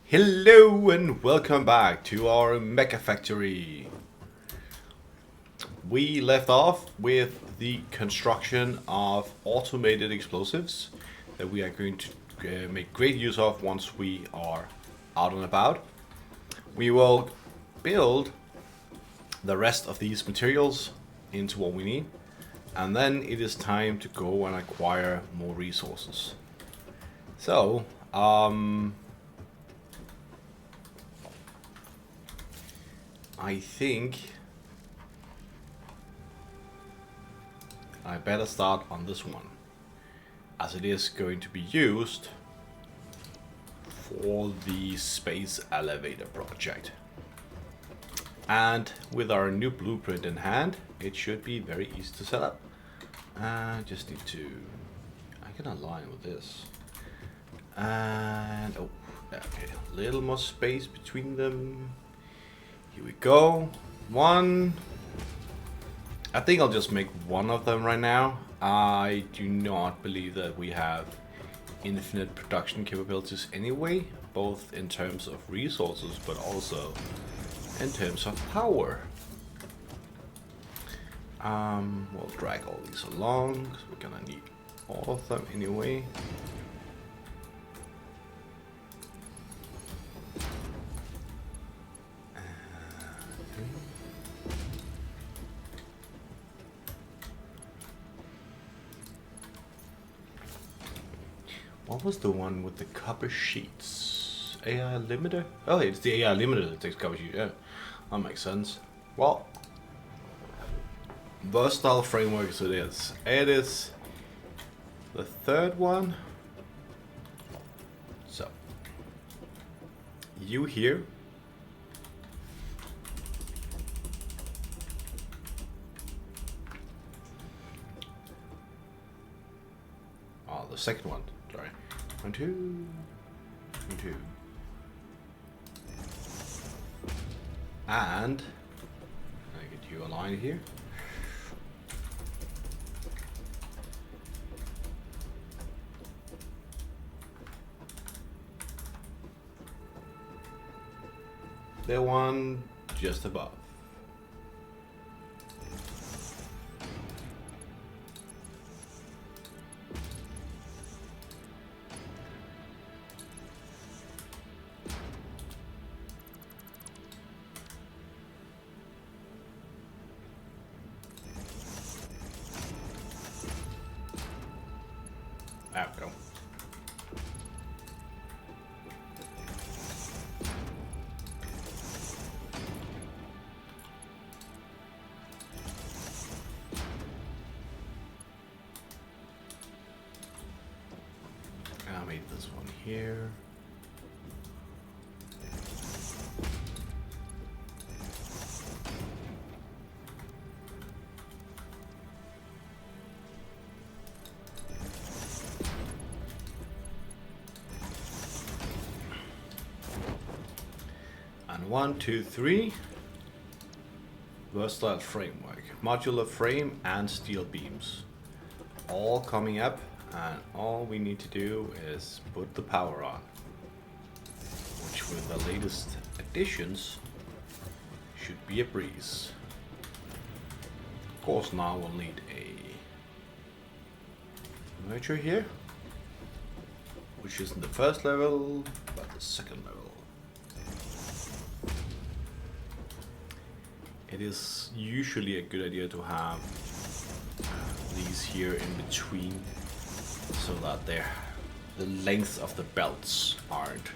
Hello and welcome back to our Mecha Factory. We left off with the construction of automated explosives that we are going to make great use of once we are out and about. We will build the rest of these materials into what we need, and then it is time to go and acquire more resources. So, I think I better start on this one, as it is going to be used for the space elevator project. And with our new blueprint in hand, it should be very easy to set up. I just need to... I can align with this. And... oh, okay, a little more space between them. Here we go. One. I think I'll just make one of them right now. I do not believe that we have infinite production capabilities anyway, both in terms of resources but also in terms of power. We'll drag all these along because we're gonna need all of them anyway. What was the one with the copper sheets? AI limiter? Oh, it's the AI limiter that takes copper sheets. Yeah, that makes sense. Well, versatile frameworks it is. It is the third one. So, you here. Oh, the second one. Sorry. 1, 2, 1, 2. And I get you aligned here. The one just above. There we go. I made this one here. And 1, 2, 3. Versatile framework, modular frame, and steel beams, all coming up. And all we need to do is put the power on, which with the latest additions should be a breeze. Of course, now we'll need a merger here, which isn't the first level, but the second level. It is usually a good idea to have these here in between, so that the length of the belts aren't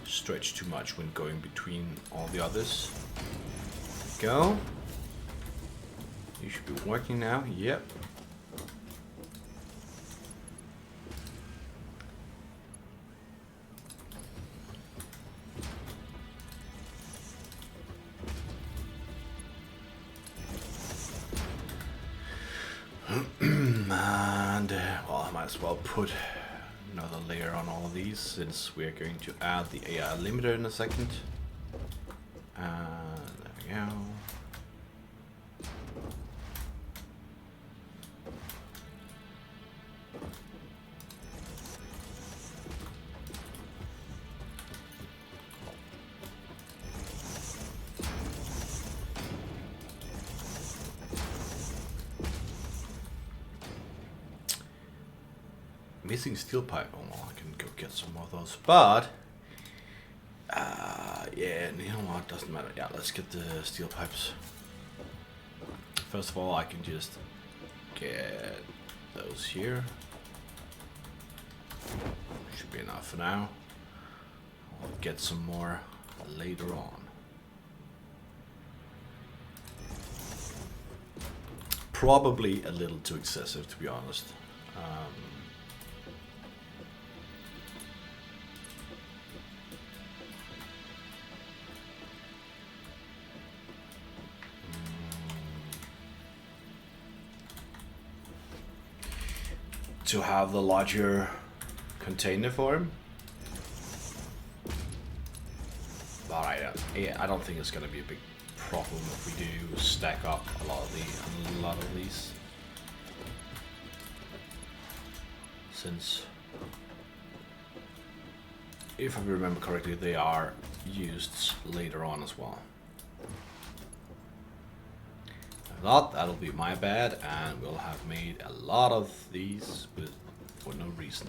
stretched too much when going between all the others. Go. You should be working now. Yep. And well, I might as well put another layer on all of these, since we're going to add the AI limiter in a second. There we go. Missing steel pipe. Oh, well, I can go get some more of those. But yeah, you know what? Doesn't matter. Yeah, let's get the steel pipes. First of all, I can just get those here. Should be enough for now. I'll get some more later on. Probably a little too excessive, to be honest. To have the larger container for him. But I don't think it's gonna be a big problem if we do stack up a lot of these. Since, if I remember correctly, they are used later on as well. If not, that'll be my bad, and we'll have made a lot of these for no reason.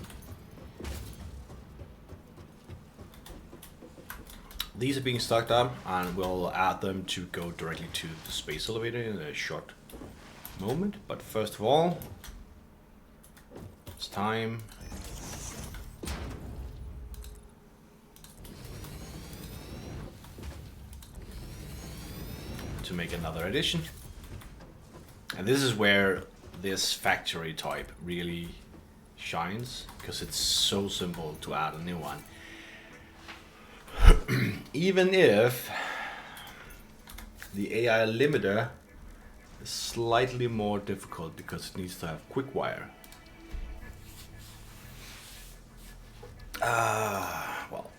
These are being stocked up, and we'll add them to go directly to the space elevator in a short moment. But first of all, it's time to make another addition. And this is where this factory type really shines, because it's so simple to add a new one. Even if the AI limiter is slightly more difficult because it needs to have quick wire. Well,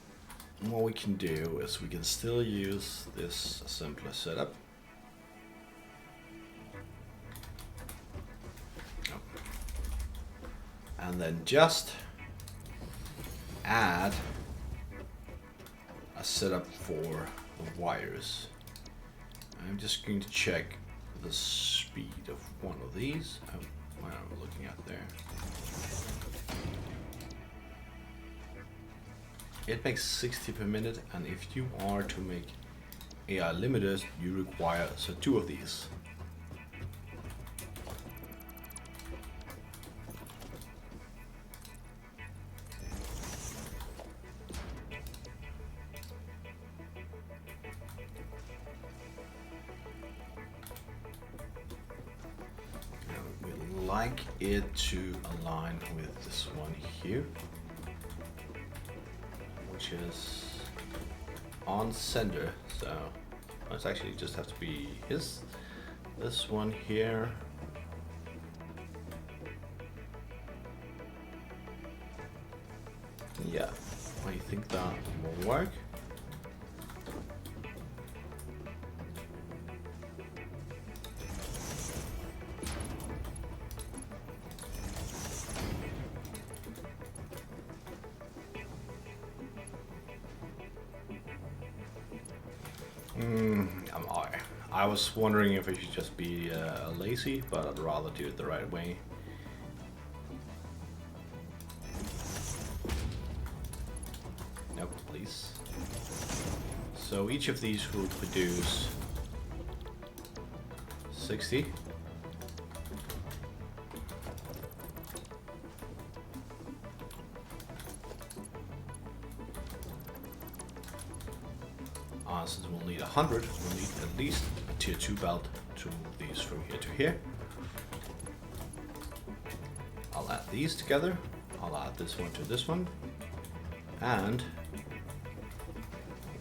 what we can do is we can still use this assembler setup. And then just add a setup for the wires. I'm just going to check the speed of one of these. What am I looking at there? It makes 60 per minute, and if you are to make AI limiters, you require two of these. Like it to align with this one here, which is on center, so it's actually just have to be this one here. Yeah, I think that will work. I was wondering if I should just be lazy, but I'd rather do it the right way. Nope, please. So each of these will produce 60. Since we'll need 100, we'll need at least a tier 2 belt to move these from here to here. I'll add these together. I'll add this one to this one. And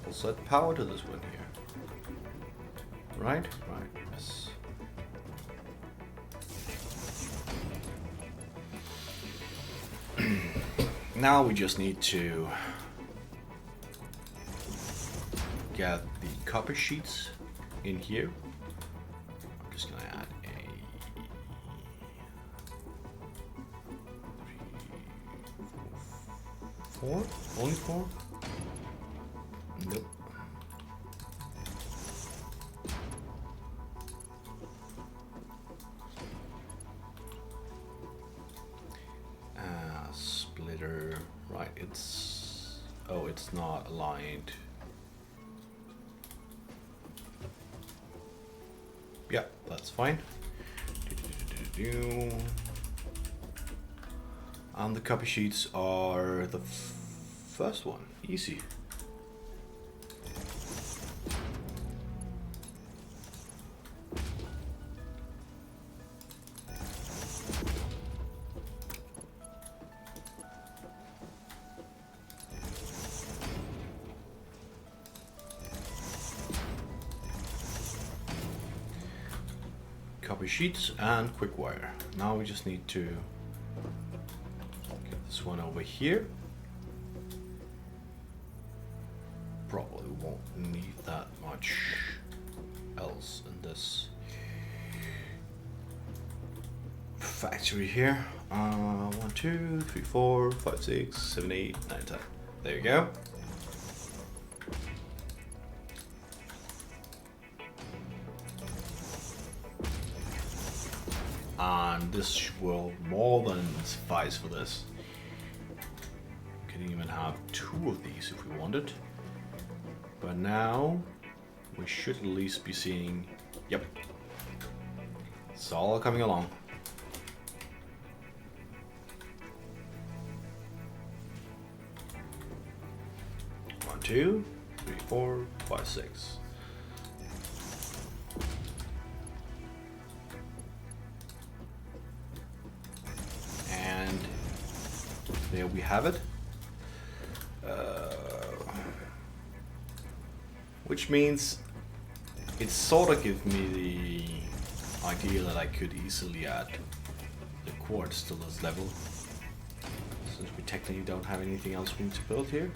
we'll set power to this one here. Right? Right, yes. Now we just need to get the copper sheets in here. I'm just gonna add a 3, 4, 4? Only 4? Nope. Oh, it's not aligned. Yeah, that's fine. And the copy sheets are the first one. Easy. Copy sheets and quick wire. Now we just need to get this one over here. Probably won't need that much else in this factory here. 1, 2, 3, 4, 5, 6, 7, 8, 9, 10. There you go. And this will more than suffice for this. Can even have 2 of these if we wanted. But now we should at least be seeing, yep, it's all coming along. 1, 2, 3, 4, 5, 6. And there we have it. Which means it sort of gives me the idea that I could easily add the quartz to this level, since we technically don't have anything else we need to build here.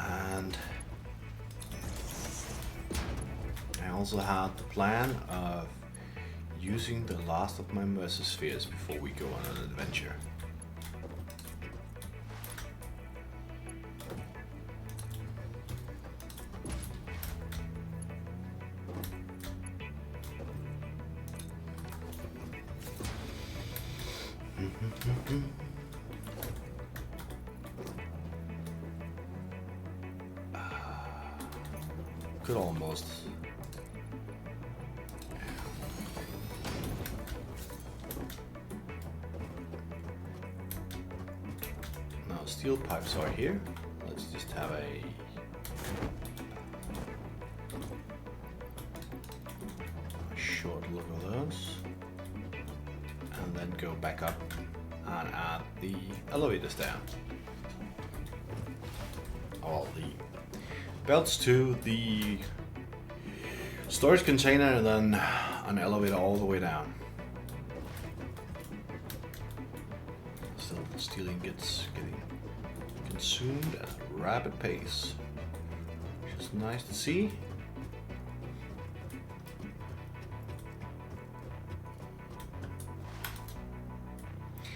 And I also had the plan of using the last of my Mercer spheres before we go on an adventure. Could almost. Now steel pipes are here. Let's just have a short look at those. And then go back up and add the elevators down. All the belts to the storage container, and then an elevator all the way down. So the steel ingots getting consumed at a rapid pace, which is nice to see.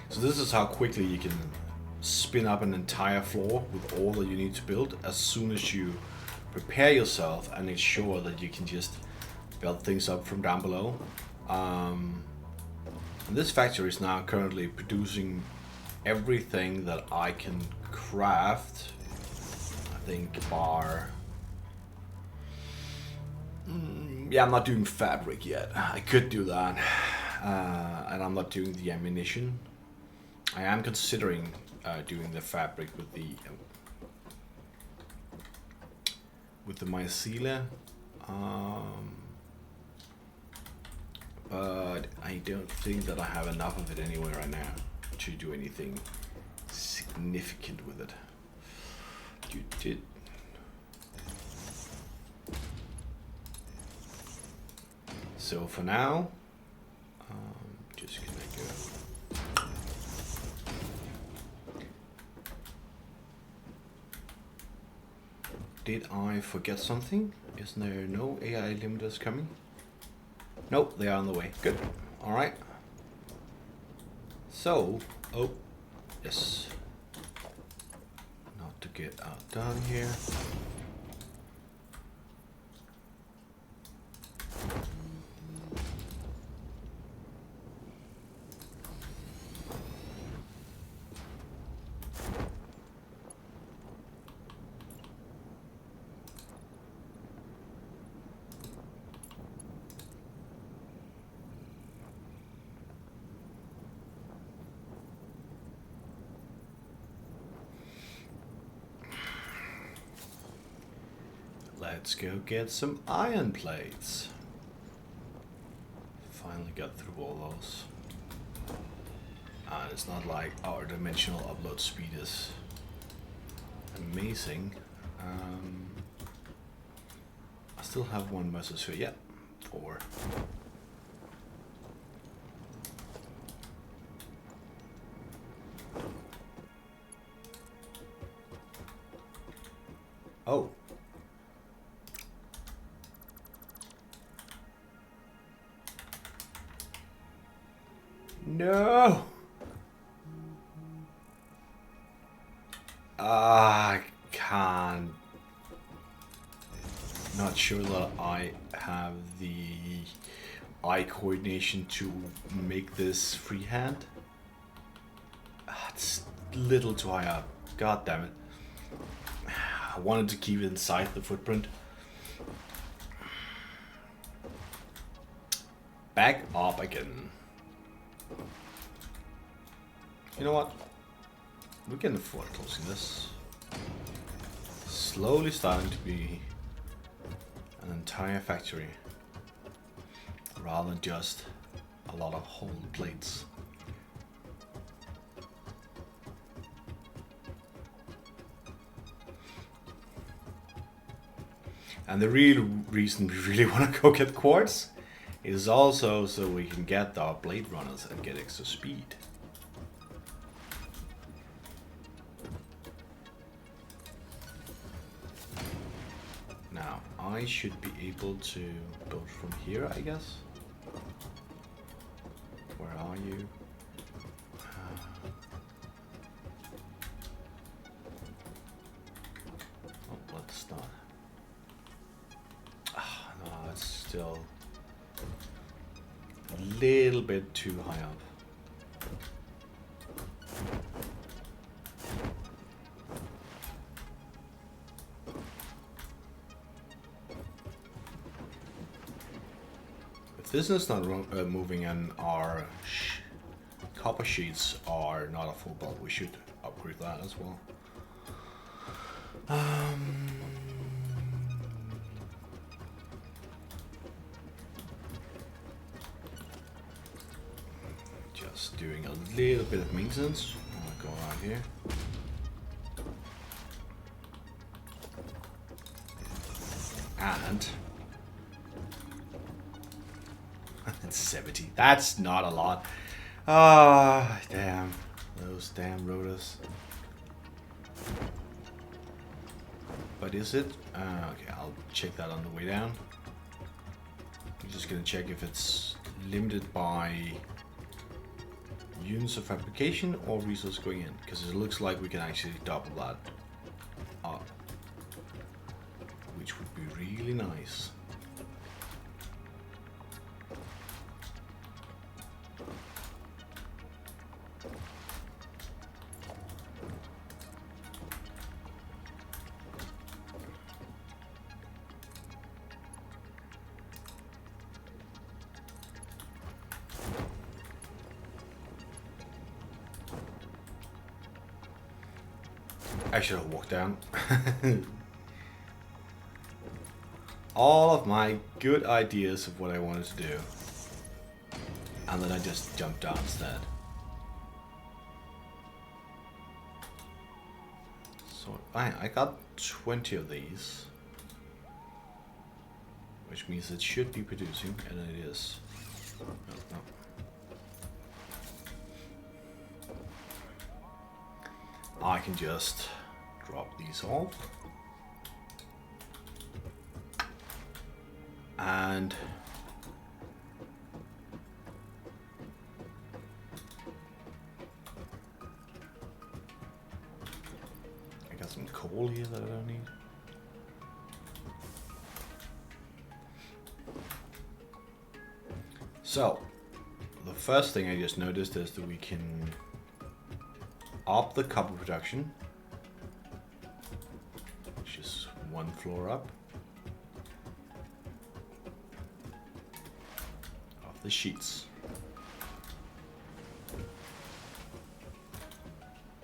So this is how quickly you can spin up an entire floor with all that you need to build as soon as you prepare yourself and ensure that you can just build things up from down below. And this factory is now currently producing everything that I can craft. I think bar. Yeah, I'm not doing fabric yet. I could do that. And I'm not doing the ammunition. I am considering doing the fabric with the mycelium, but I don't think that I have enough of it anyway right now to do anything significant with it. You did. So for now, just gonna go. Did I forget something? Isn't there no AI limiters coming? Nope, they are on the way. Good. All right. So, oh, yes. Not to get outdone here. Let's go get some iron plates. Finally got through all those. And it's not like our dimensional upload speed is amazing. I still have one mesosphere. Yeah, 4. Oh. No. I can't. Not sure that I have the eye coordination to make this freehand. It's a little too high up. God damn it. I wanted to keep it inside the footprint. Back up again. You know what? We can afford closing this. Slowly starting to be an entire factory rather than just a lot of whole plates. And the real reason we really want to go get quartz is also so we can get our blade runners and get extra speed. Now, I should be able to build from here, I guess. Where are you? Oh, let's not. No, it's still a little bit too high up. If this is not moving and our copper sheets are not a full bulk, we should upgrade that as well. Just doing a little bit of maintenance. I'll go around here. And 70. That's not a lot. Ah, damn. Those damn rotors. But is it? Okay, I'll check that on the way down. I'm just gonna check if it's limited by units of fabrication or resource going in, because it looks like we can actually double that up, which would be really nice. I should have walked down. All of my good ideas of what I wanted to do. And then I just jumped down instead. So I got 20 of these. Which means it should be producing, and it is. No. I can just drop these off. And I got some coal here that I don't need. So the first thing I just noticed is that we can up the copper production, which is one floor up of the sheets.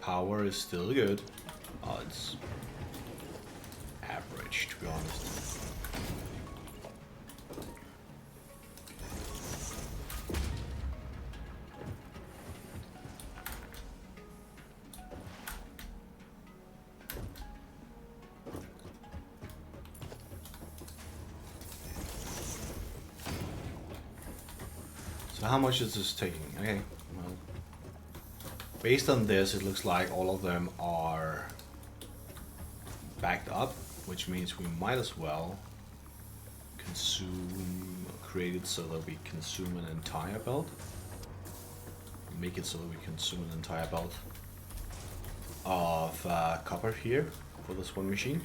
Power is still good. Oh, it's average, to be honest. So how much is this taking? Okay, well, based on this, it looks like all of them are backed up, which means we might as well create it so that we consume an entire belt. Make it so that we consume an entire belt of copper here for this one machine.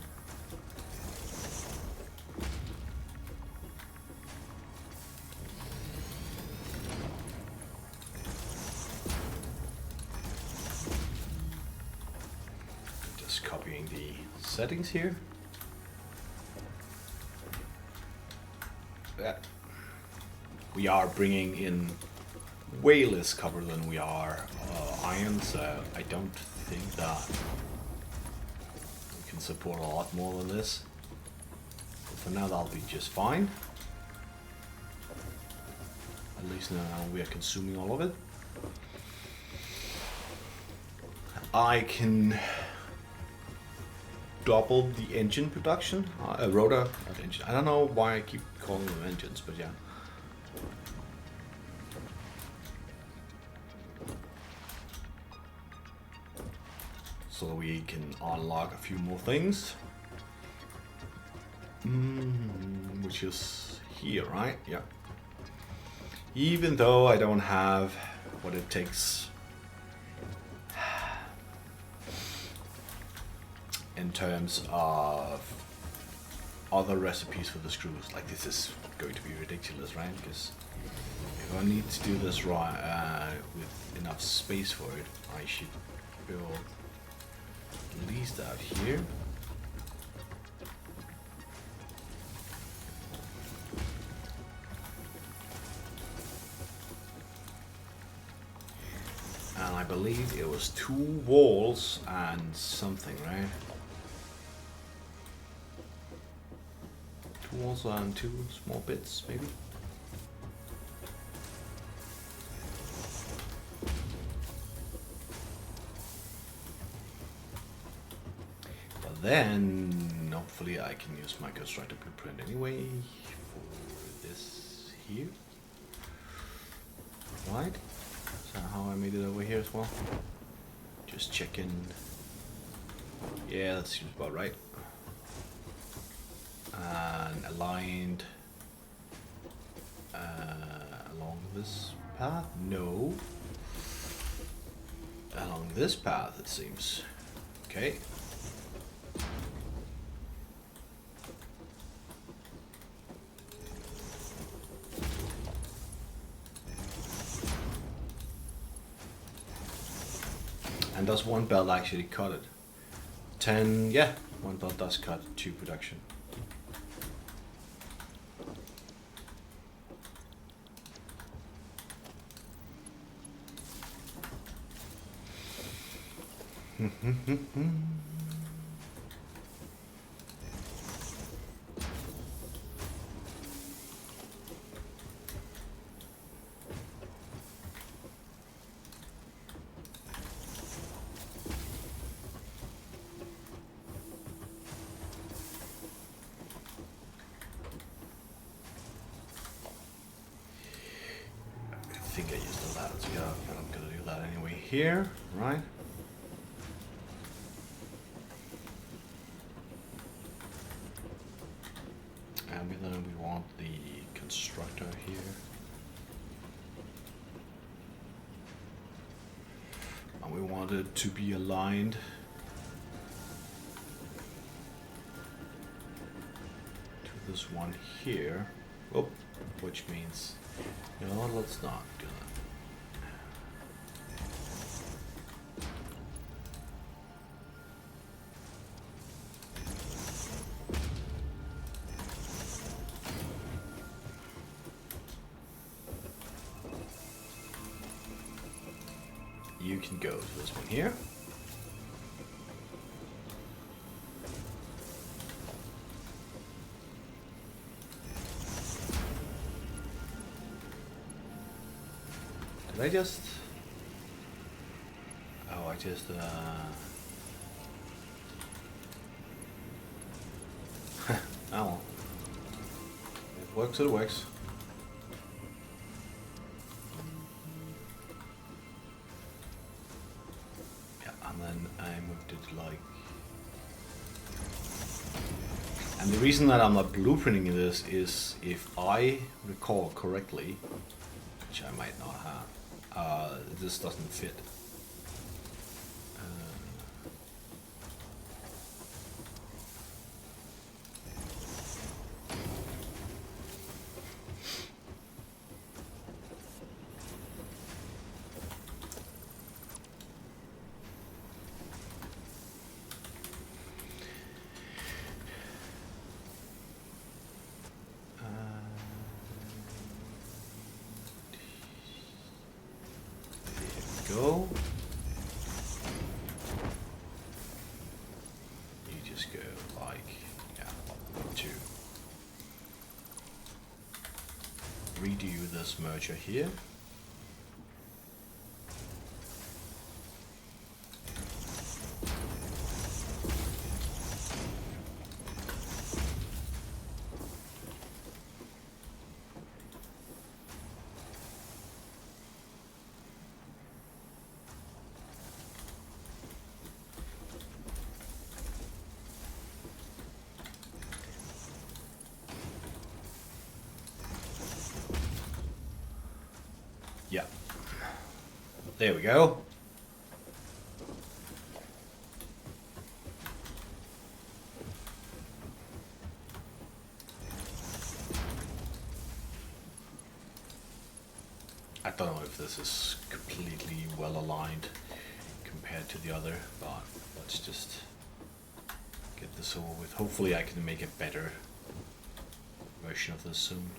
Just copying the settings here. We are bringing in way less copper than we are iron, so I don't think that we can support a lot more than this. But for now that'll be just fine. At least now we are consuming all of it. I can double the engine production, rotor, not engine. I don't know why I keep calling them engines, but yeah. So we can unlock a few more things. Which is here, right? Yeah. Even though I don't have what it takes in terms of other recipes for the screws. Like, this is going to be ridiculous, right? Because if I need to do this right with enough space for it, I should build at least out here. And I believe it was 2 walls and something, right? 2 walls and 2 small bits, maybe? But then, hopefully I can use my constructor blueprint anyway for this here. Right? Is that how I made it over here as well? Just checking. Yeah, that seems about right. And aligned along this path? No. Along this path, it seems. Okay. And does one belt actually cut it? 10, yeah, one belt does cut 2 production. I think I used the ladder to get up, but I'm gonna do that anyway here, right? And then we want the constructor here. And we want it to be aligned to this one here. Oh, which means, you know what, let's not do that. You can go to this one here. Did I just... Oh, I just... Oh well. It works, it works. and then I moved it like... And the reason that I'm not blueprinting this is, if I recall correctly, which I might not have, this doesn't fit. Go. You just go like, yeah, to redo this merger here. Yeah. There we go. I don't know if this is completely well aligned compared to the other, but let's just get this over with. Hopefully I can make a better version of this soon.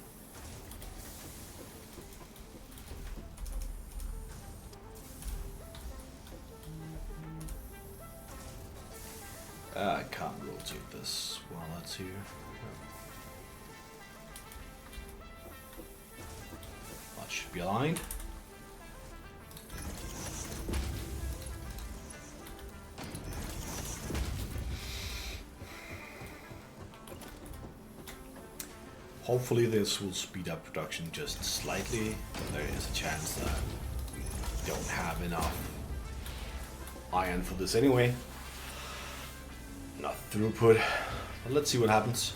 I can't rotate this while that's here. That should be aligned. Hopefully this will speed up production just slightly. There is a chance that we don't have enough iron for this anyway. Not throughput, but let's see what happens.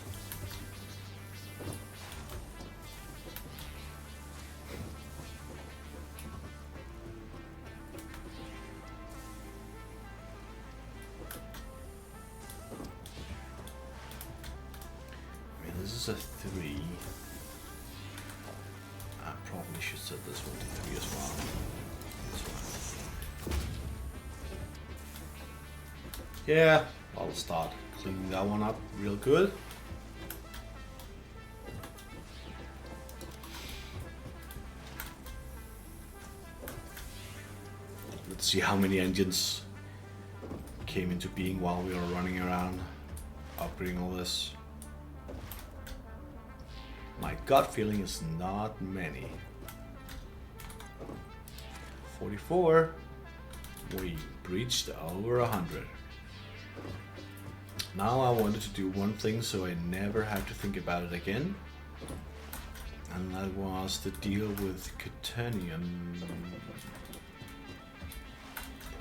I mean, this is a 3. I probably should set this one to 3 as well. This one. Yeah. I'll start cleaning that one up real good. Let's see how many engines came into being while we were running around upgrading all this. My gut feeling is not many. 44. We breached over 100. Now I wanted to do one thing so I never have to think about it again, and that was to deal with quaternium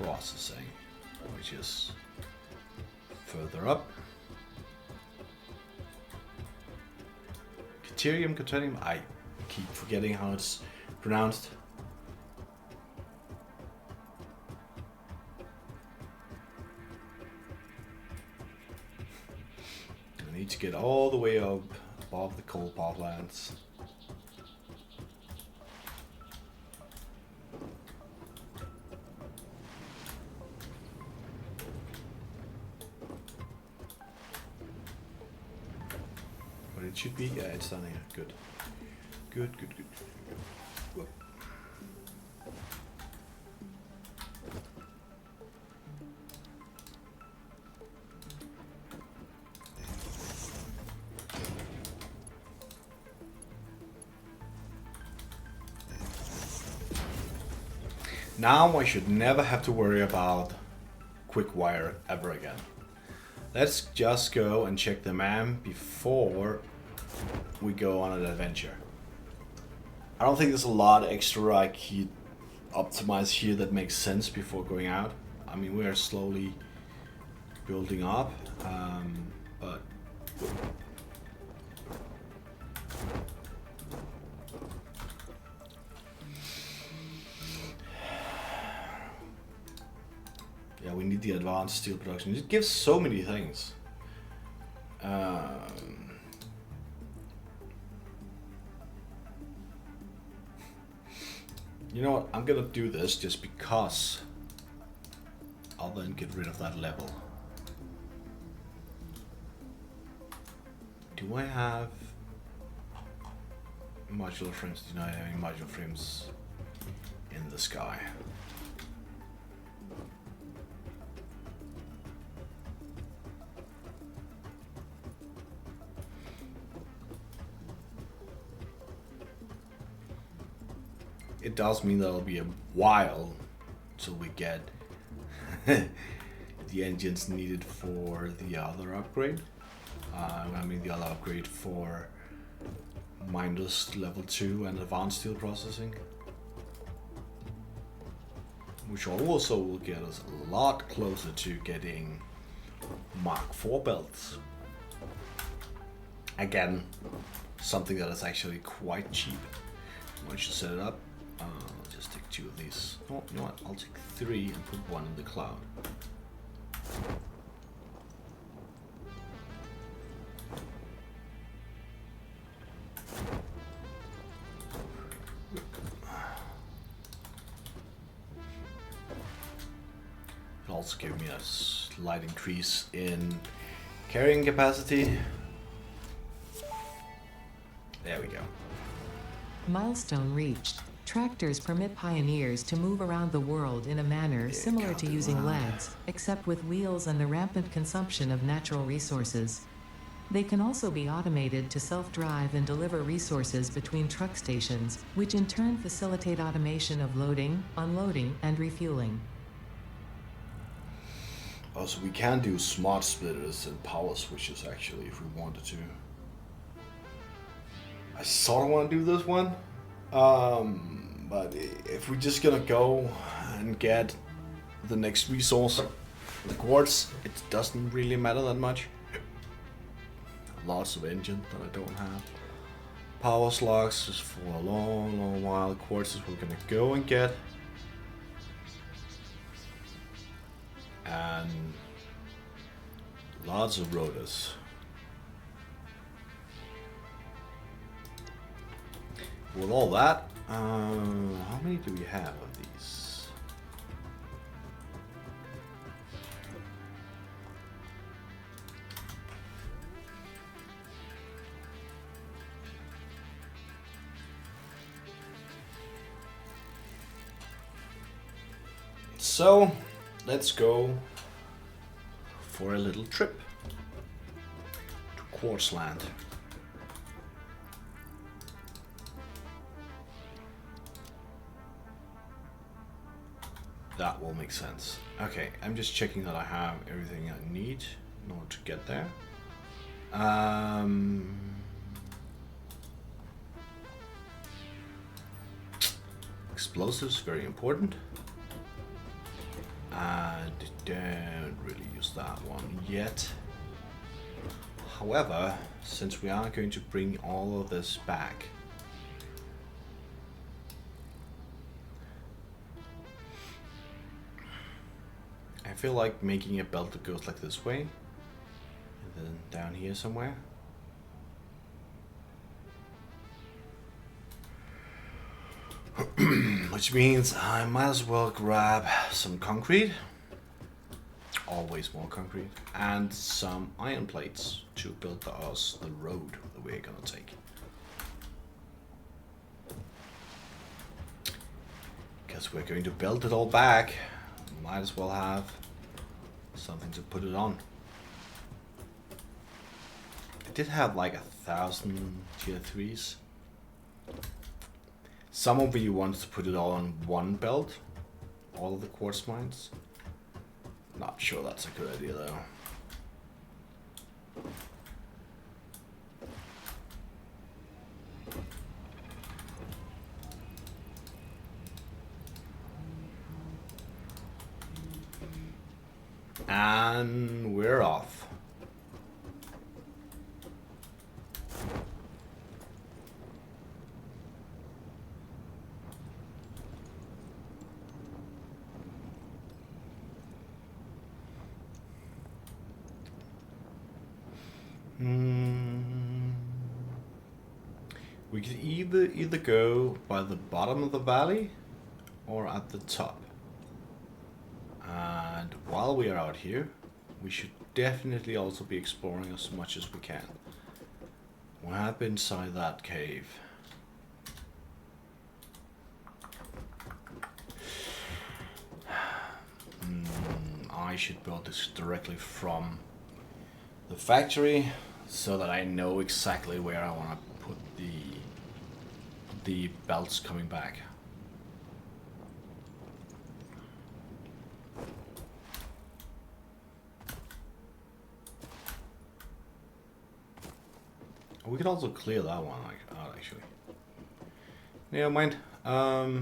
processing, which is further up. Quaternium, I keep forgetting how it's pronounced. To get all the way up above the coal power plants. But it should be, yeah, it's down here. Good. Good. Whoa. Now I should never have to worry about quick wire ever again. Let's just go and check the map before we go on an adventure. I don't think there's a lot extra I could optimize here that makes sense before going out. I mean, we are slowly building up, but yeah, we need the advanced steel production. It gives so many things. You know what? I'm gonna do this just because I'll then get rid of that level. Do I have modular frames? Do I have any modular frames in the sky? It does mean that it'll be a while till we get the engines needed for the other upgrade. I mean the other upgrade for minus level 2 and advanced steel processing, which also will get us a lot closer to getting Mark 4 belts. Again, something that is actually quite cheap once you set it up. I'll just take 2 of these. Oh, you know what? I'll take 3 and put 1 in the cloud. It'll also give me a slight increase in carrying capacity. There we go. Milestone reached. Tractors permit pioneers to move around the world in a manner similar to using legs, except with wheels and the rampant consumption of natural resources. They can also be automated to self-drive and deliver resources between truck stations, which in turn facilitate automation of loading, unloading, and refueling. Also, we can do smart splitters and power switches actually if we wanted to. I sort of want to do this one. But if we're just gonna go and get the next resource, the quartz, it doesn't really matter that much. Lots of engine that I don't have. Power slugs just for a long while. Quartz is we're gonna go and get. And lots of rotors. With all that, how many do we have of these? So, let's go for a little trip to Quartz Land. That will make sense. Okay, I'm just checking that I have everything I need in order to get there. Explosives, very important. I don't really use that one yet. However, since we are going to bring all of this back, I feel like making a belt that goes like this way, and then down here somewhere. Which means I might as well grab some concrete, always more concrete, and some iron plates to build us the road that we're gonna take. Because we're going to build it all back, might as well have something to put it on. I did have like 1,000 tier 3s. Some of you want to put it all on one belt, all of the quartz mines. Not sure that's a good idea though. And we're off. We could either go by the bottom of the valley or at the top. And while we are out here, we should definitely also be exploring as much as we can. What happened inside that cave? I should build this directly from the factory so that I know exactly where I want to put the belts coming back. We could also clear that one out actually. Never mind. I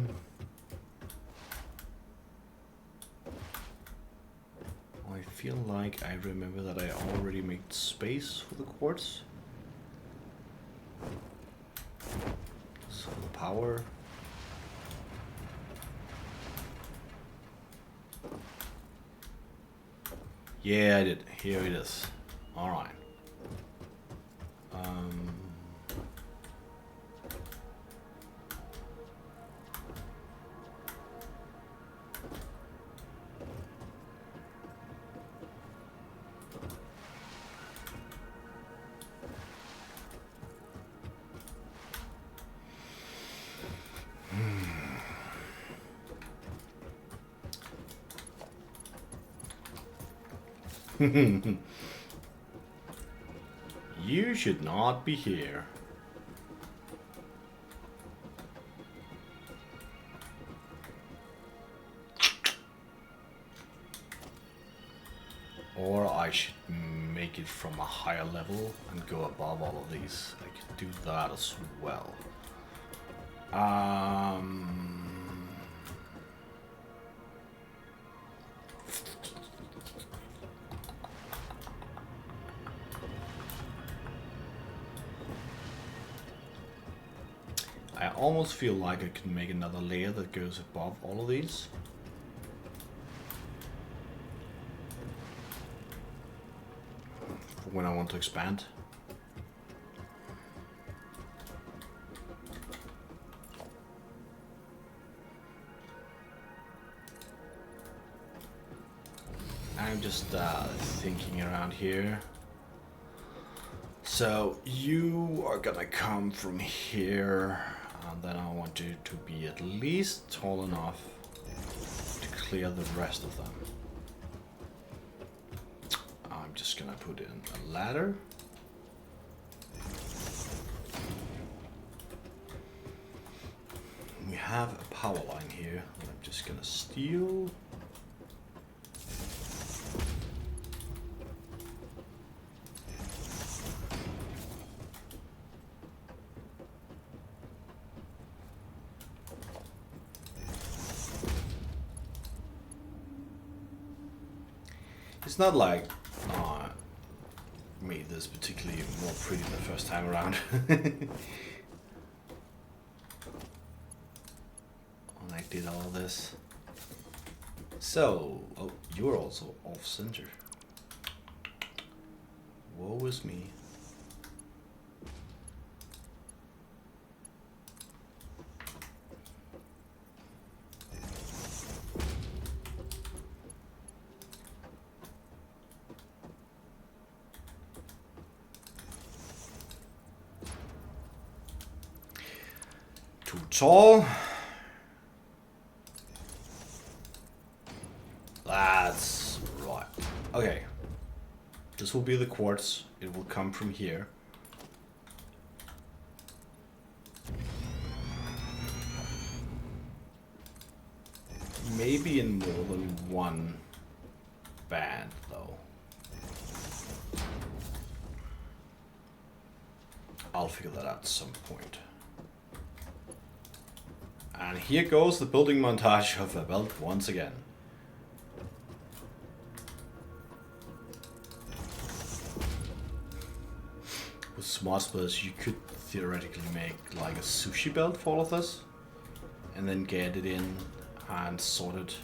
feel like I remember that I already made space for the quartz. So the power. Yeah, I did. Here it is. Alright. You should not be here. Or I should make it from a higher level and go above all of these. I could do that as well. I almost feel like I can make another layer that goes above all of these. For when I want to expand. I'm just thinking around here. So you are gonna come from here, and then I want you to be at least tall enough to clear the rest of them. I'm just gonna put in a ladder. We have a power line here that I'm just gonna steal. It's not like made this particularly more pretty the first time around. When I did all this. So, oh, you're also off center. Woe is me. Too tall. That's right. Okay. This will be the quartz. It will come from here. Maybe in more than one band, though. I'll figure that out at some point. And here goes the building montage of a belt once again. with smart splitters, you could theoretically make like a sushi belt for all of this, and then get it in and sort it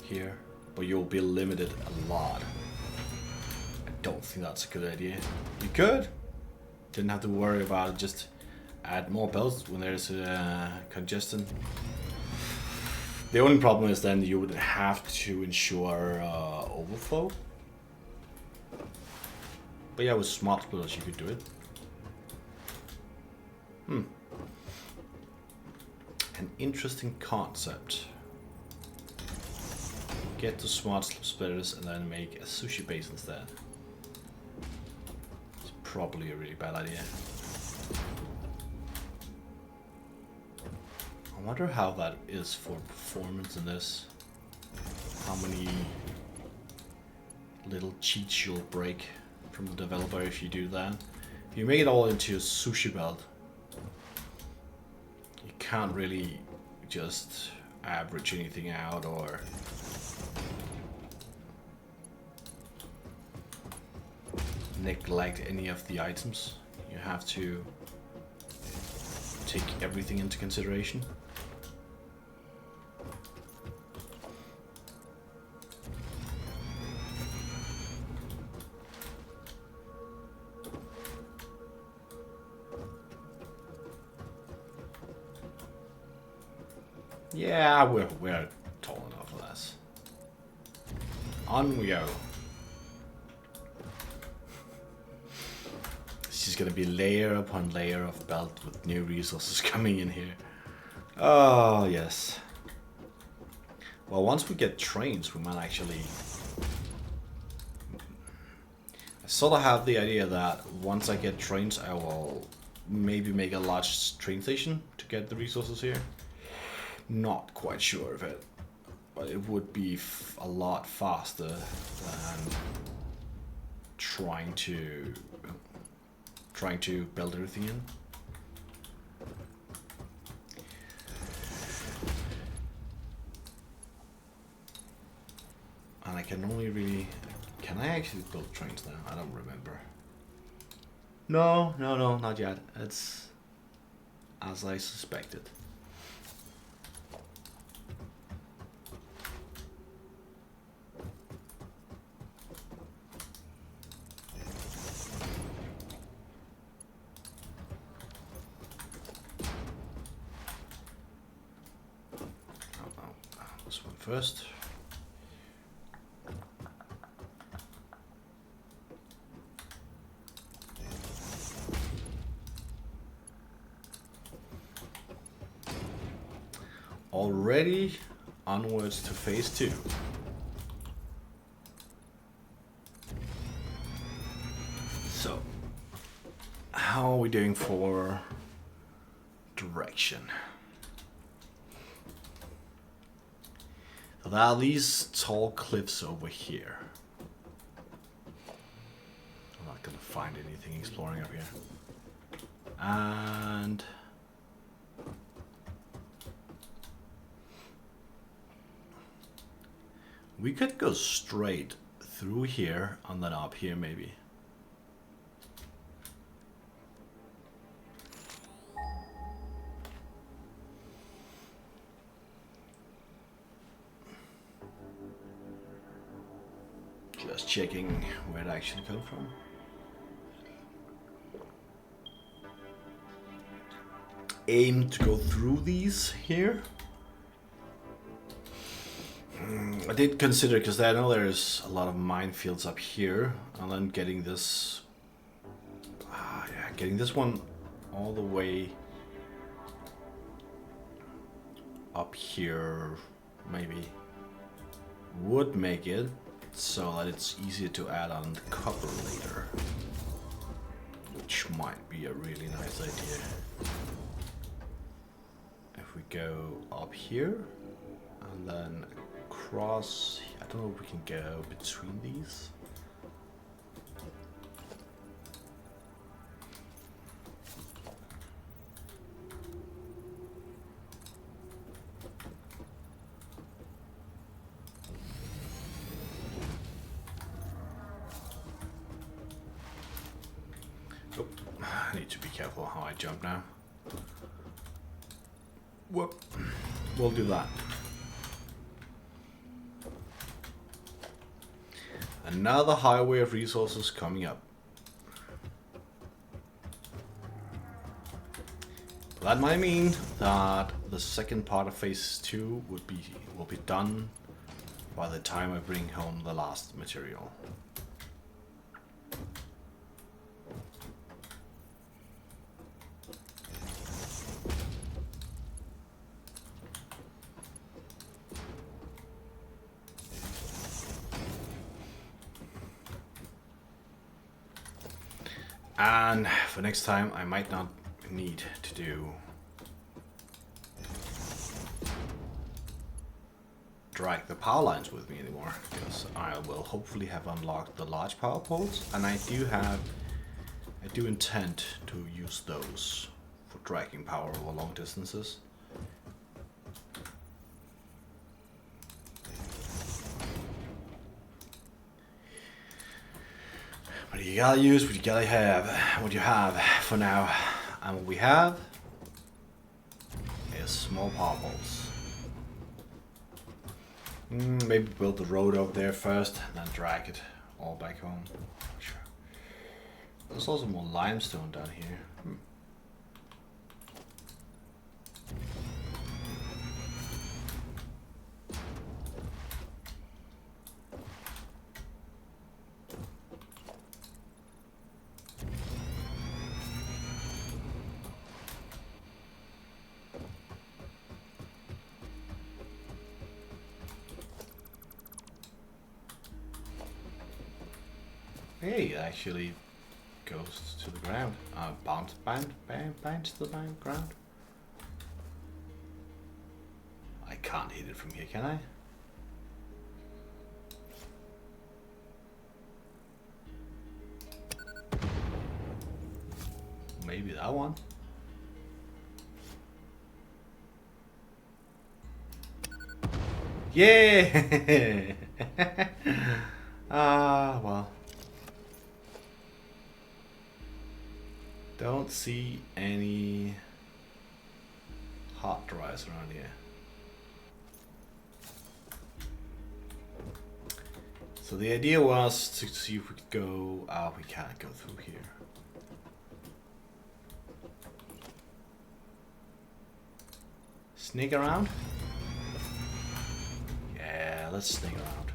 here. But you'll be limited a lot. I don't think that's a good idea. You could. Didn't have to worry about it. Just add more belts when there's congestion. The only problem is then you would have to ensure overflow. But yeah, with smart splitters you could do it. An interesting concept. Get the smart splitters and then make a sushi base instead. It's probably a really bad idea. I wonder how that is for performance in this. How many little cheats you'll break from the developer if you do that. If you make it all into a sushi belt, you can't really just average anything out or neglect any of the items. You have to take everything into consideration. Yeah, we're tall enough for this. On we go. It's just gonna be layer upon layer of belt with new resources coming in here. Oh, yes. Well, once we get trains, we might actually... I sort of have the idea that once I get trains, I will maybe make a large train station to get the resources here. Not quite sure of it, but it would be a lot faster than trying to build everything in. And I can only really... Can I actually build trains now? I don't remember. No, not yet. It's as I suspected. This one first. Already onwards to phase 2. So, how are we doing for direction? So there are these tall cliffs over here. I'm not gonna find anything exploring up here. And we could go straight through here and then up here maybe. Just checking where it actually comes from. Aim to go through these here. I did consider, because I know there's a lot of minefields up here, and then getting this, getting this one all the way up here maybe would make it so that it's easier to add on the copper later, which might be a really nice idea. If we go up here and then across, I don't know if we can go between these. Nope. I need to be careful how I jump now. Whoop. We'll do that. Another highway of resources coming up. That might mean that the second part of phase 2 will be done by the time I bring home the last material. And for next time, I might not need to do drag the power lines with me anymore, because I will hopefully have unlocked the large power poles, and I do intend to use those for dragging power over long distances. But you gotta use what you gotta have, what you have for now. And what we have is small power poles. Maybe build the road up there first, and then drag it all back home. Sure. There's also more limestone down here. Hey, it actually goes to the ground. Bounce to the ground. I can't hit it from here, can I? Maybe that one. Yeah! Well. Don't see any hot dries around here. So the idea was to see if we could go. We can't go through here. Sneak around? Yeah, let's sneak around.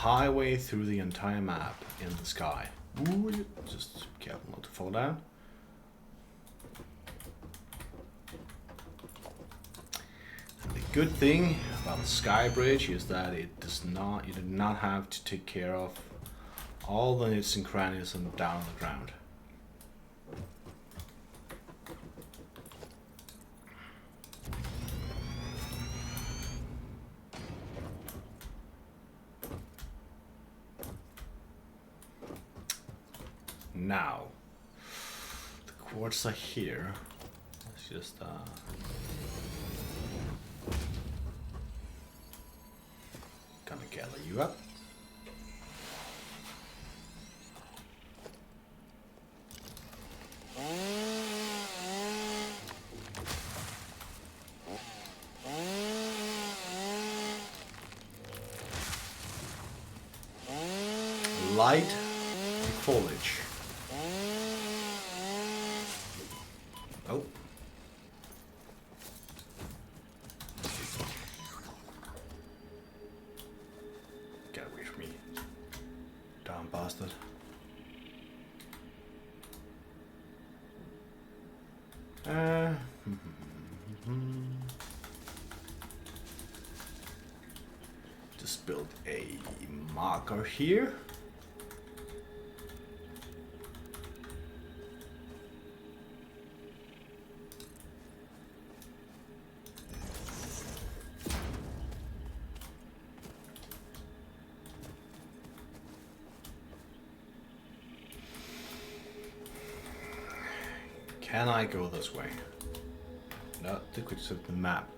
Highway through the entire map in the sky. Ooh, just careful not to fall down. And the good thing about the sky bridge is that you do not have to take care of all the nooks and crannies and down on the ground. Now, the quartz are here. Let's just gonna gather you up. Light foliage. Oh. Get away from me. Damn bastard. Just build a marker here. Can I go this way? No, the quick set the map.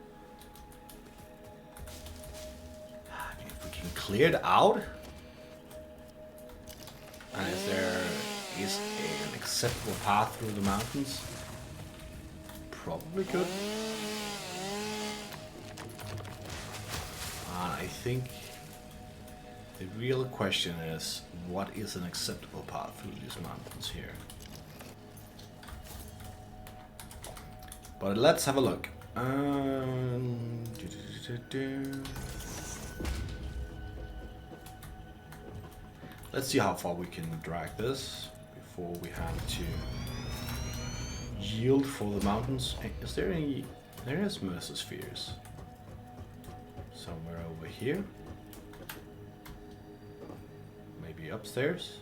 cleared out? And if there is an acceptable path through the mountains? Probably could. I think the real question is, what is an acceptable path through these mountains here? But let's have a look. Let's see how far we can drag this before we have to yield for the mountains. Hey, is there any... There is mesospheres. Somewhere over here. Maybe upstairs.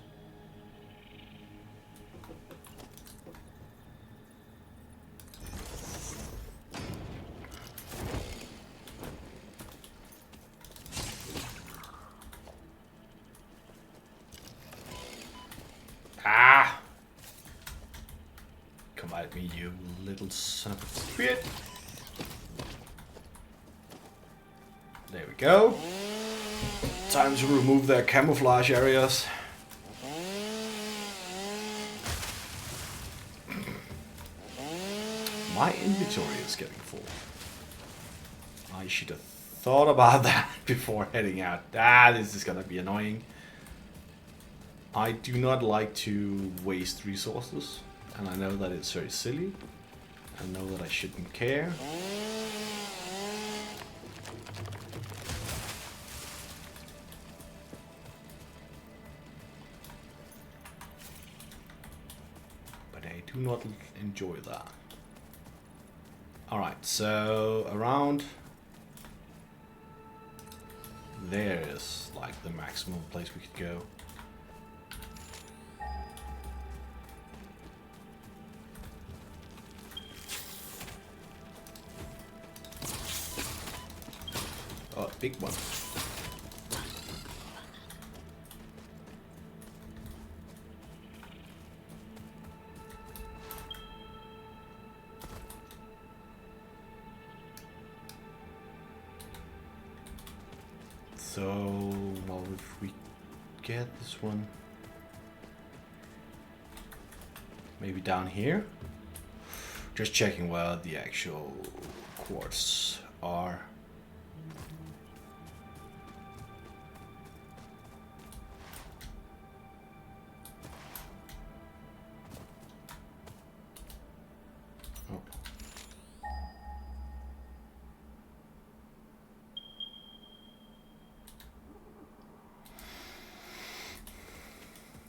Ah! Come at me, you little son of a bitch. There we go. Time to remove their camouflage areas. My inventory is getting full. I should have thought about that before heading out. Ah, this is gonna be annoying. I do not like to waste resources, and I know that it's very silly. I know that I shouldn't care. But I do not enjoy that. Alright, so around there is like the maximum place we could go. Oh, big one. So, well, if we get this one, maybe down here. Just checking where the actual quartz are.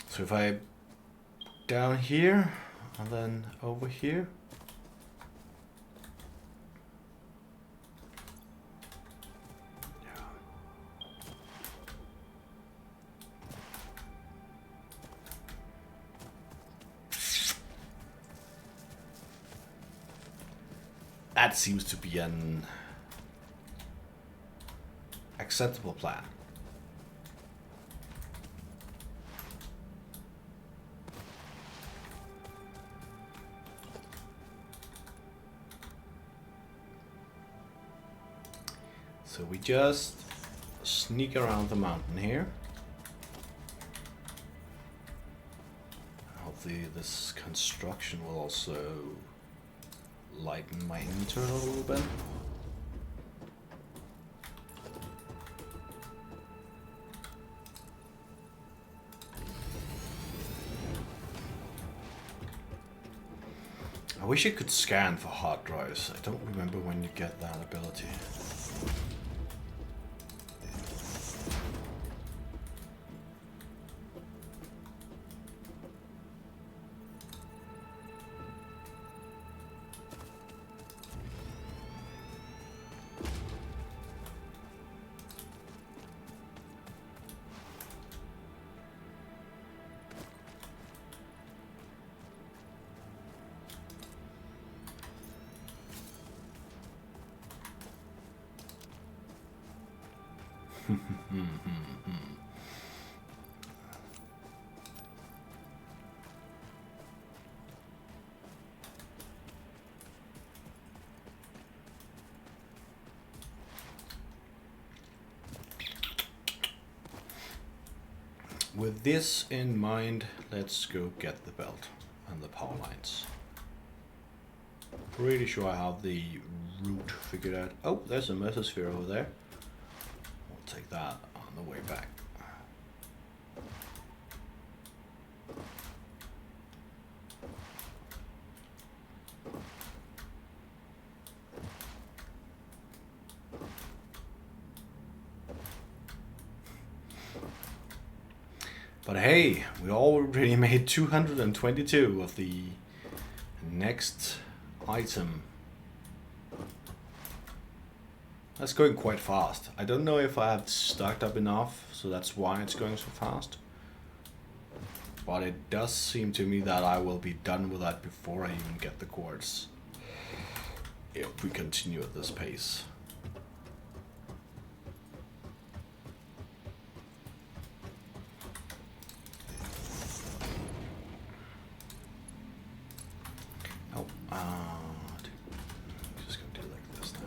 So if I down here and then over here. That seems to be an acceptable plan. So we just sneak around the mountain here. Hopefully this construction will also lighten my inventory a little bit. I wish I could scan for hard drives. I don't remember when you get that ability. with this in mind, let's go get the belt and the power lines. Pretty sure I have the route figured out. Oh, there's a mesosphere over there. We'll take that on the way back. But hey, we already made 222 of the next item. That's going quite fast. I don't know if I have stocked up enough, so that's why it's going so fast. But it does seem to me that I will be done with that before I even get the quartz, if we continue at this pace. Just gonna do like this now.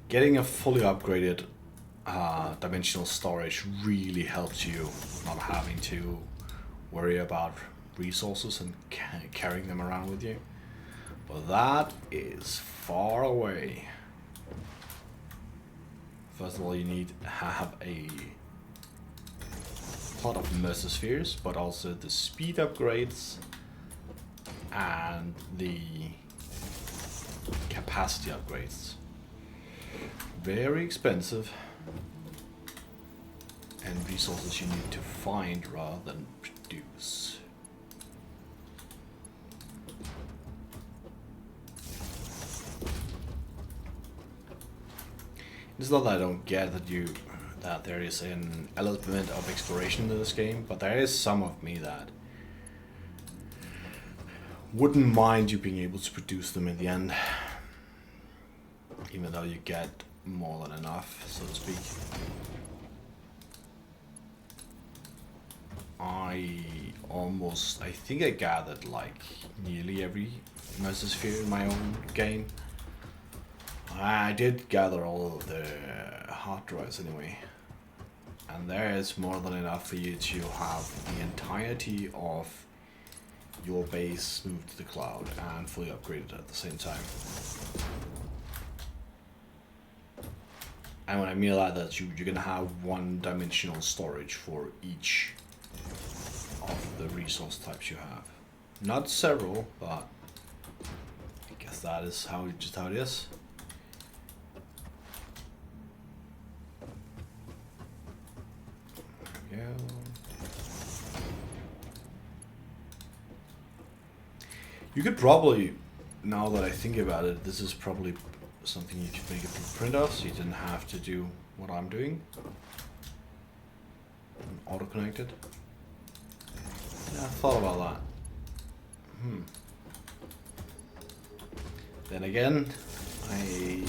Getting a fully upgraded dimensional storage really helps you not having to worry about resources and carrying them around with you. But that is far away. First of all, you need to have a lot of mesospheres, but also the speed upgrades and the capacity upgrades. Very expensive, and resources you need to find rather than produce. It's not that I don't get that there is an element of exploration in this game, but there is some of me that wouldn't mind you being able to produce them in the end, even though you get more than enough, so to speak. I think I gathered like nearly every mesosphere in my own game. I did gather all of the hard drives anyway, and there is more than enough for you to have the entirety of your base moved to the cloud and fully upgraded at the same time. And when I mean that, you're gonna have one-dimensional storage for each of the resource types you have. Not several, but I guess that is just how it is. There we go. You could probably, now that I think about it, this is probably something you could make a blueprint of, so you didn't have to do what I'm doing. Auto-connected. Yeah, I thought about that. Then again, I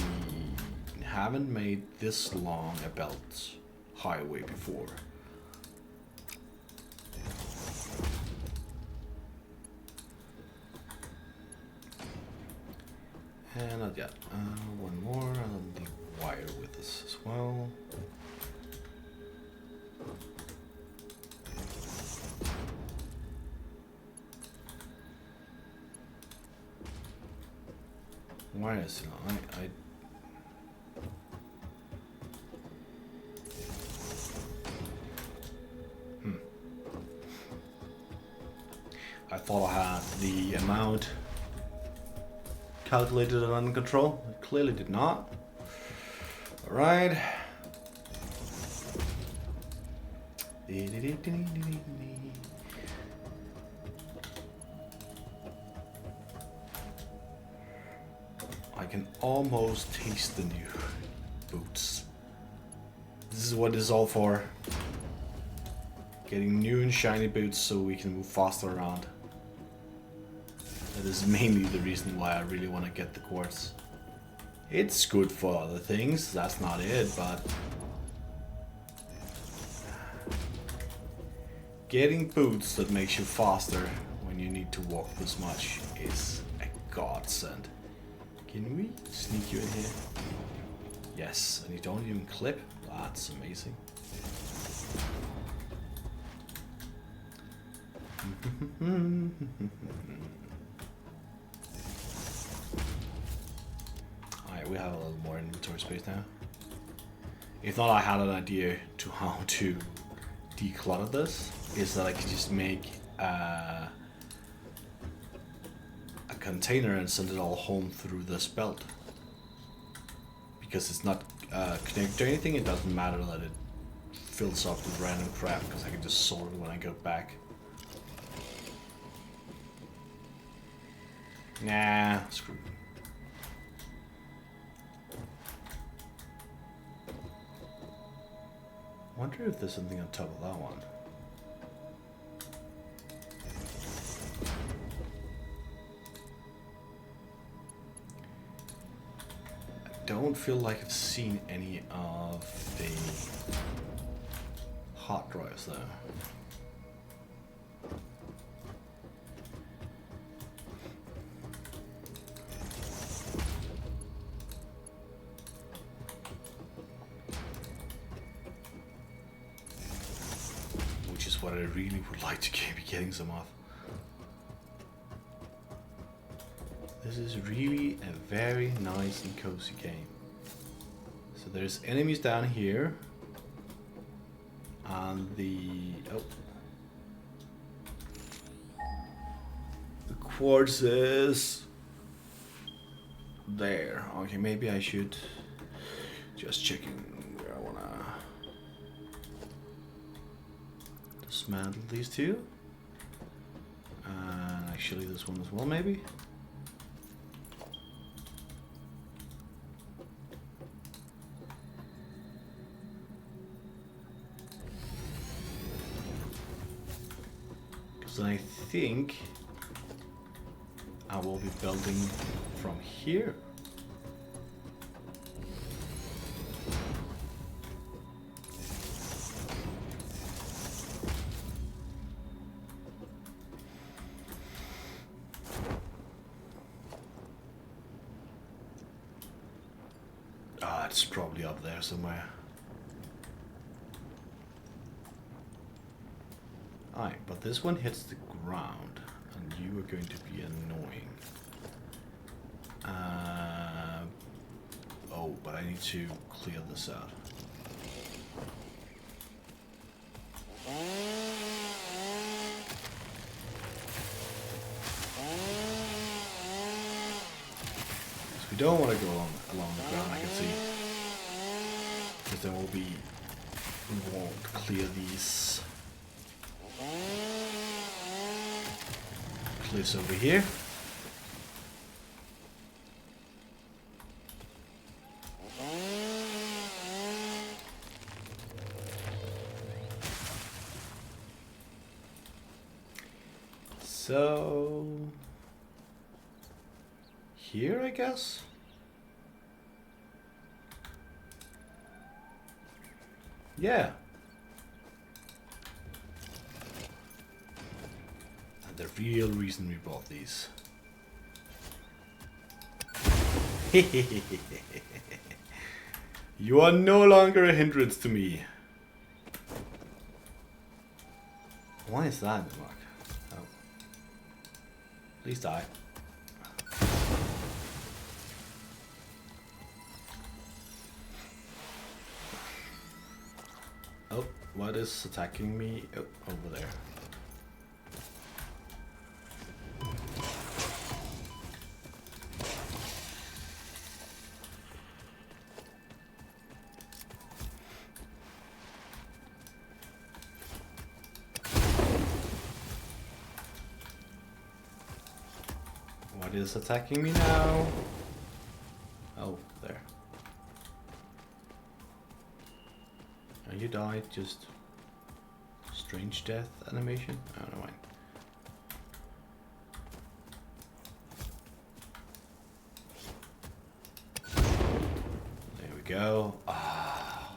haven't made this long a belt highway before. And not yet. One more, and the wire with this as well. Why is it not? I thought I had the amount calculated and under control. It clearly did not. Alright. I can almost taste the new boots. This is what it's all for. Getting new and shiny boots so we can move faster around. That is mainly the reason why I really want to get the quartz. It's good for other things, that's not it, but getting boots that makes you faster when you need to walk this much is a godsend. Can we sneak you in here? Yes, and you don't even clip? That's amazing. Alright, we have a little more inventory space now. If not, I had an idea to how to declutter this. Is that I can just make a container and send it all home through this belt. Because it's not connected to anything, it doesn't matter that it fills up with random crap, because I can just sort it when I go back. Nah, screw it. Wonder if there's something on top of that one. I don't feel like I've seen any of the hot drives though. Which is what I really would like to be getting some of. This is really a very nice and cozy game. So there's enemies down here. And the quartz is there. Okay, maybe I should just checking where I wanna dismantle these two. And actually this one as well, maybe. Because I think I will be building from here. Ah, it's probably up there somewhere. Alright, but this one hits the ground, and you are going to be annoying. Oh, but I need to clear this out. So we don't want to go along the ground, I can see. Because then we won't clear these cliffs over here. So here, I guess. Yeah. And the real reason we bought these. You are no longer a hindrance to me. Why is that, Mark? Oh. Please die. Oh, what is attacking me? Oh, over there. What is attacking me now? Oh, there. Oh, you died just strange death animation. I don't know why. There we go. Ah,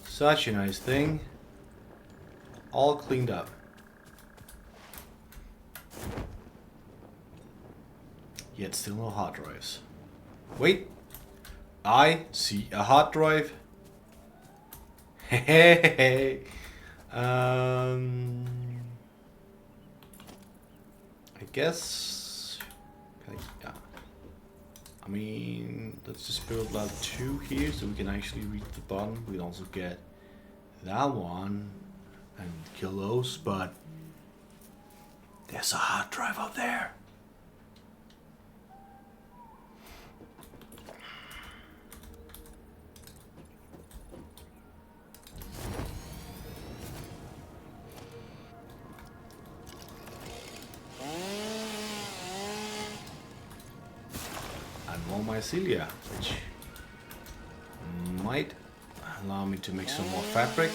such a nice thing. All cleaned up. Yet still no hard drives. Wait, I see a hard drive. Hey, I guess. Yeah. I mean, let's just build like 2 here so we can actually reach the bottom. We can also get that one and kill those, but there's a hard drive up there. Mycelia, which might allow me to make some more fabric,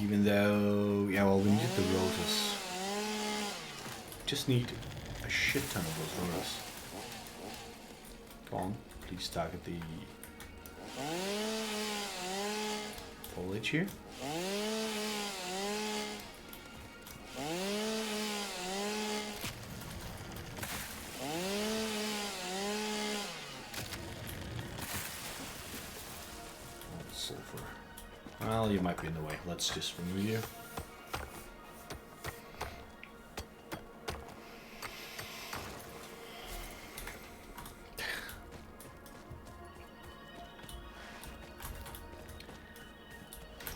even though, yeah, well, we need the rotors. Just need a shit ton of those rotors. Come on, please target the foliage here. Well, you might be in the way. Let's just remove you.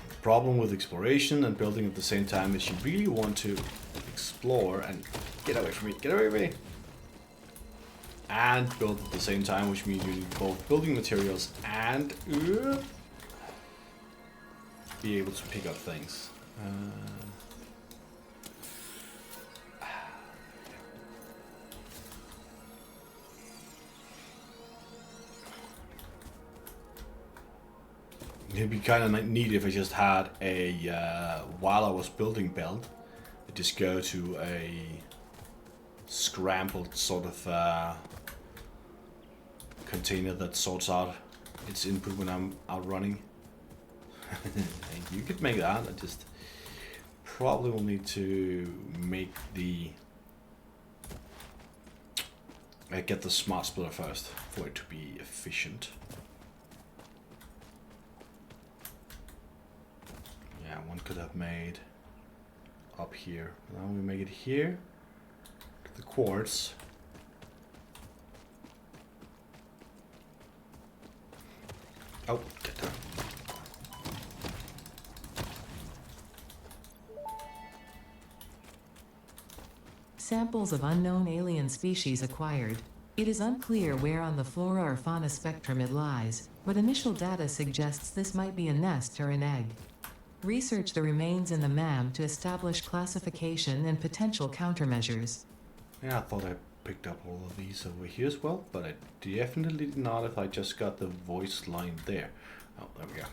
The problem with exploration and building at the same time is you really want to explore and get away from me. Get away from me! And build at the same time, which means you need both building materials and be able to pick up things. It'd be kind of neat if I just had a, while I was building belt, I just go to a scrambled sort of container that sorts out its input when I'm out running. You could make that. I just probably will need to make the get the smart splitter first for it to be efficient. Yeah, one could have made up here. Now we make it here. The quartz. Oh, get there. Samples of unknown alien species acquired. It is unclear where on the flora or fauna spectrum it lies, but initial data suggests this might be a nest or an egg. Research the remains in the MAM to establish classification and potential countermeasures. Yeah, I thought I picked up all of these over here as well, but I definitely did not if I just got the voice line there. Oh, there we go.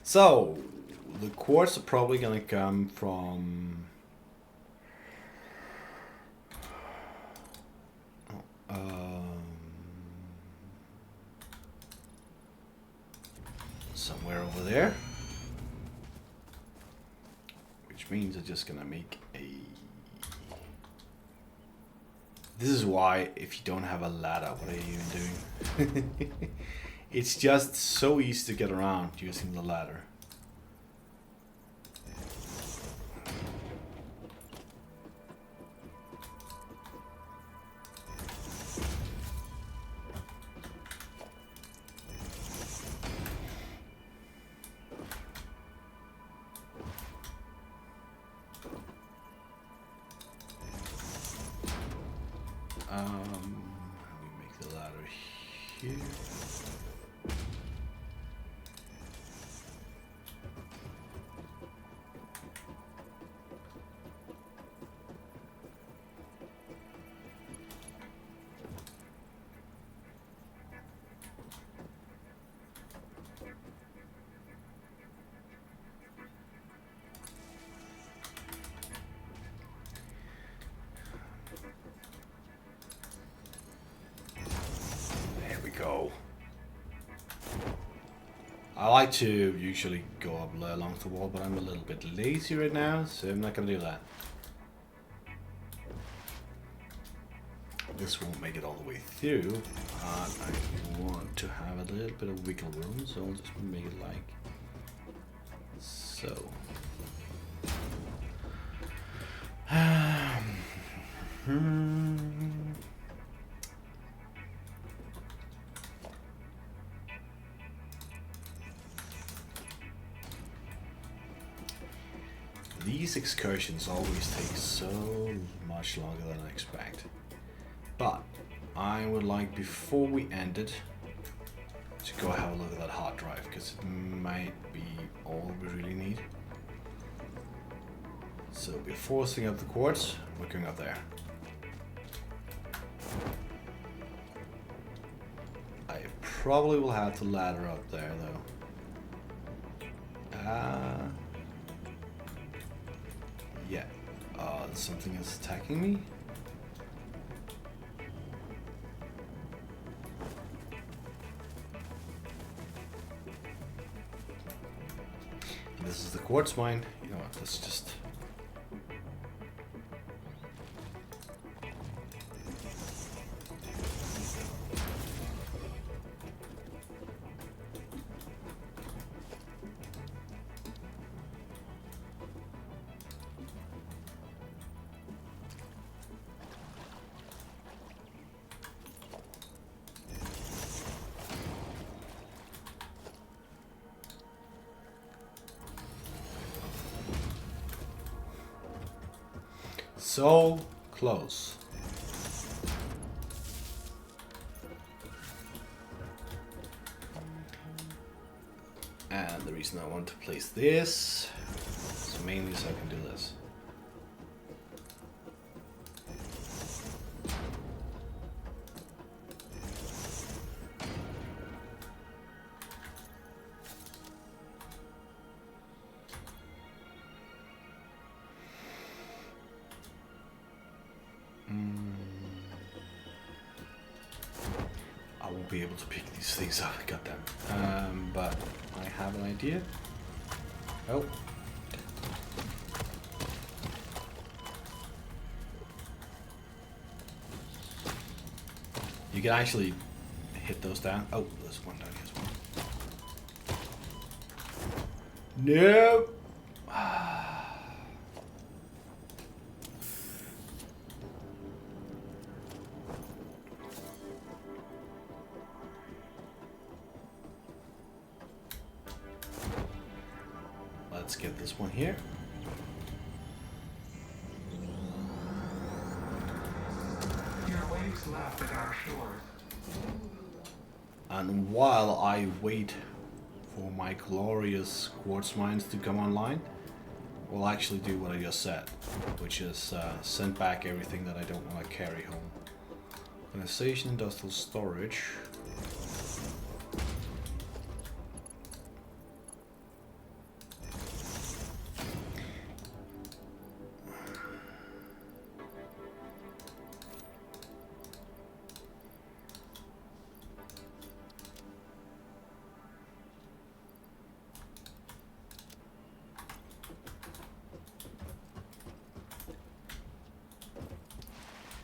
So, the quartz are probably gonna come from somewhere over there, which means I'm just gonna make a. This is why if you don't have a ladder, what are you even doing? It's just so easy to get around using the ladder. We make the ladder here. like to usually go up along the wall, but I'm a little bit lazy right now, so I'm not gonna do that. This won't make it all the way through. I want to have a little bit of wiggle room, so I'll just make it like so. These excursions always take so much longer than I expect. But I would like, before we end it, to go have a look at that hard drive, because it might be all we really need. So we're forcing up the quartz, we're going up there. I probably will have to ladder up there though. Yeah. Something is attacking me. And this is the quartz mine. You know what, let's just... So close. And the reason I want to place this is mainly so I can do this. I won't be able to pick these things up, goddamn. But I have an idea. Oh. You can actually hit those down. Oh, there's one down here as well. Nope. Let's get this one here. Your waves left at our shores. And while I wait for my glorious quartz mines to come online, we'll actually do what I just said, which is send back everything that I don't want to carry home. Organization, industrial storage.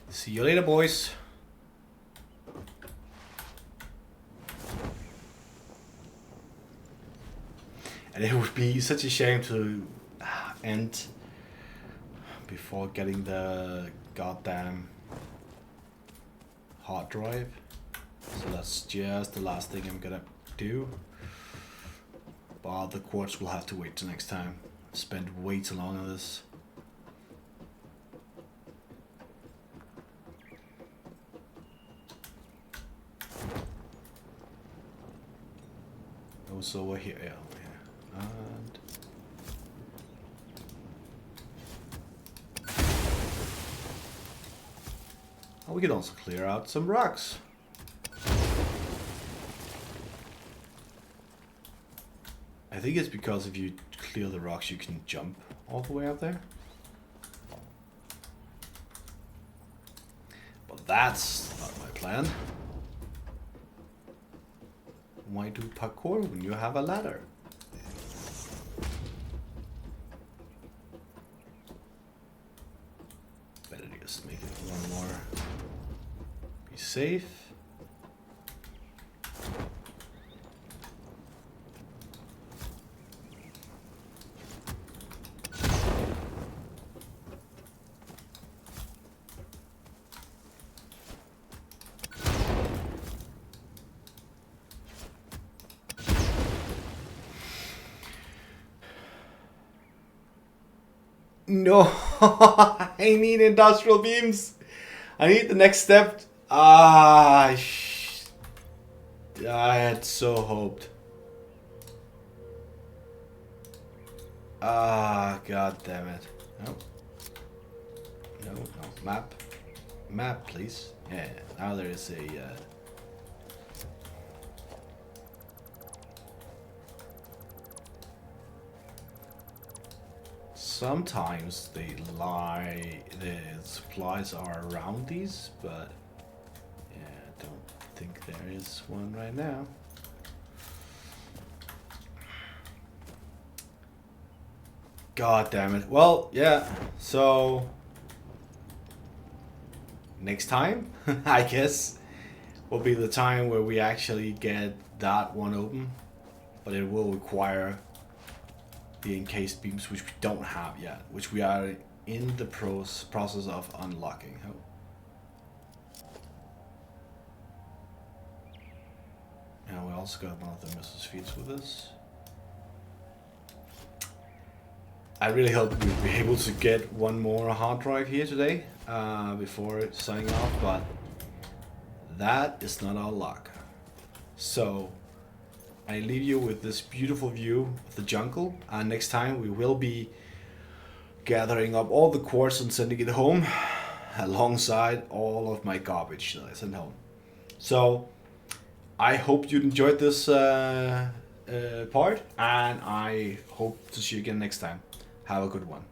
See you later, boys. And it would be such a shame to end before getting the goddamn hard drive. So that's just the last thing I'm gonna do. But the quartz will have to wait till next time. I've spent way too long on this. Also over here, yeah, over here. And oh, we can also clear out some rocks. I think it's because if you clear the rocks, you can jump all the way up there. But that's not my plan. Why do parkour when you have a ladder? Better just make it one more. Be safe. No, I need industrial beams. I need the next step. I had so hoped. God damn it. No. No, no. Map. Map, please. Yeah, now there is a... Sometimes the supplies are around these, but yeah, I don't think there is one right now. God damn it. Well, yeah, so next time, I guess, will be the time where we actually get that one open, but it will require the encased beams, which we don't have yet, which we are in the process of unlocking. And we also got one of the Mrs. Feeds with us. I really hope we'll be able to get one more hard drive here today before signing off, but that is not our luck. So I leave you with this beautiful view of the jungle, and next time we will be gathering up all the quartz and sending it home alongside all of my garbage that I sent home. So I hope you enjoyed this part, and I hope to see you again next time. Have a good one.